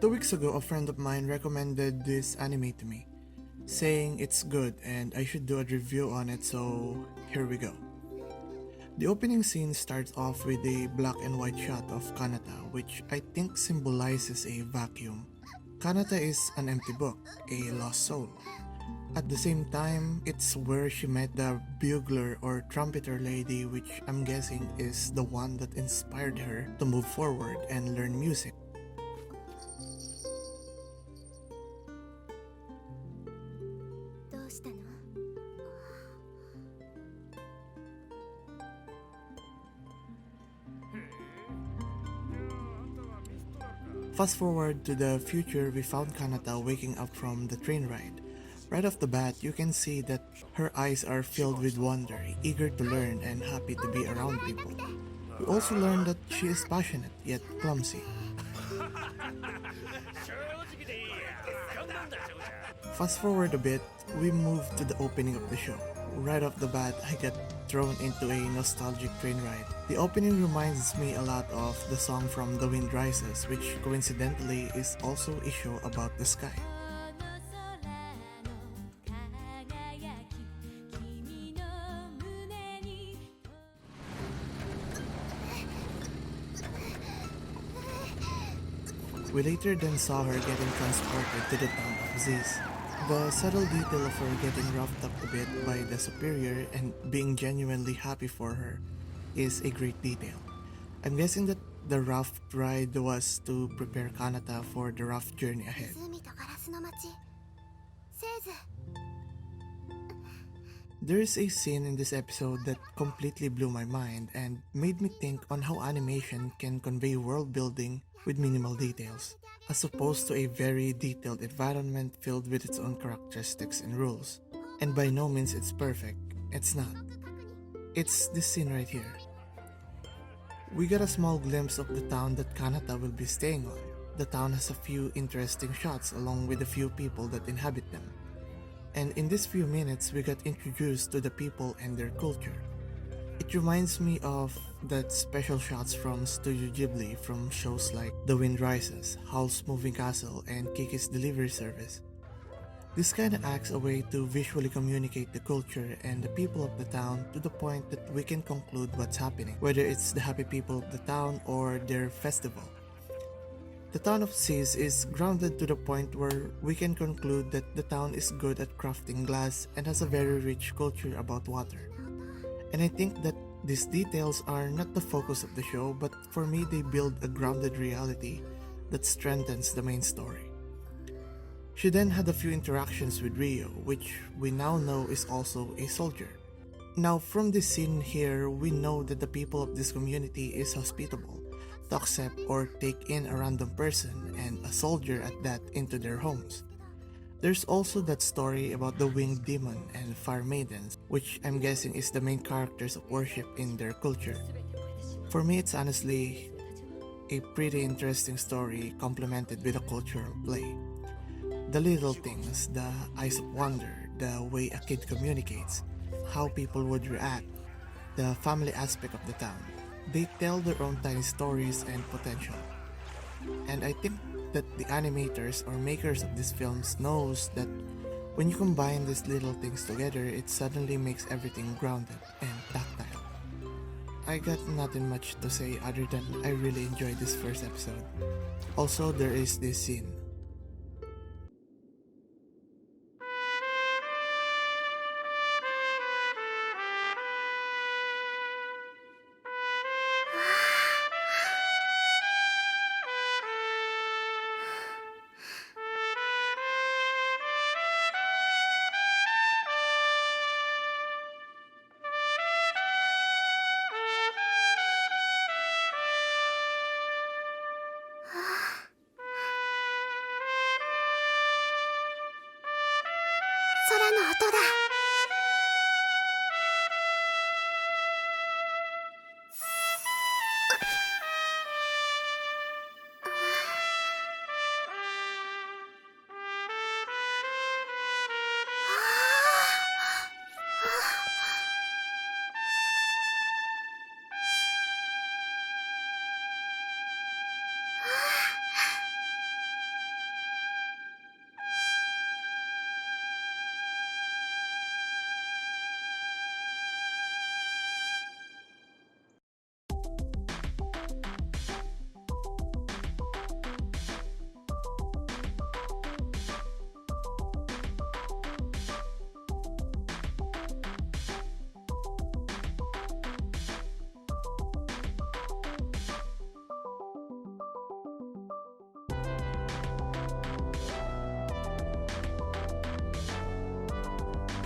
2 weeks ago, a friend of mine recommended this anime to me, saying it's good and I should do a review on it, so here we go. The opening scene starts off with a black and white shot of Kanata, which I think symbolizes a vacuum. Kanata is an empty book, a lost soul. At the same time, it's where she met the bugler or trumpeter lady, which I'm guessing is the one that inspired her to move forward and learn music. Fast forward to the future, we found Kanata waking up from the train ride. Right off the bat, you can see that her eyes are filled with wonder, eager to learn and happy to be around people. We also learn that she is passionate yet clumsy. Fast forward a bit, we move to the opening of the show. Right off the bat, I get thrown into a nostalgic train ride. The opening reminds me a lot of the song from The Wind Rises, which coincidentally is also a show about the sky. We later then saw her getting transported to the town of Ziz. The subtle detail of her getting roughed up a bit by the superior and being genuinely happy for her is a great detail. I'm guessing that the rough ride was to prepare Kanata for the rough journey ahead. There is a scene in this episode that completely blew my mind and made me think on how animation can convey world building with minimal details, as opposed to a very detailed environment filled with its own characteristics and rules. And by no means it's perfect, it's not. It's this scene right here. We got a small glimpse of the town that Kanata will be staying on. The town has a few interesting shots along with a few people that inhabit them. And in these few minutes, we got introduced to the people and their culture. It reminds me of that special shots from Studio Ghibli from shows like The Wind Rises, Howl's Moving Castle, and Kiki's Delivery Service. This kinda acts a way to visually communicate the culture and the people of the town to the point that we can conclude what's happening, whether it's the happy people of the town or their festival. The town of Ziz is grounded to the point where we can conclude that the town is good at crafting glass and has a very rich culture about water. And I think that these details are not the focus of the show, but for me they build a grounded reality that strengthens the main story. She then had a few interactions with Rio, which we now know is also a soldier. Now from this scene here, we know that the people of this community is hospitable to accept or take in a random person, and a soldier at that, into their homes. There's also that story about the winged demon and fire maidens, which I'm guessing is the main characters of worship in their culture. For me, it's honestly a pretty interesting story complemented with a cultural play. The little things, the eyes of wonder, the way a kid communicates, how people would react, the family aspect of the town. They tell their own tiny stories and potential. And I think that the animators or makers of these films knows that when you combine these little things together, it suddenly makes everything grounded and tactile. I got nothing much to say other than I really enjoyed this first episode. Also, there is this scene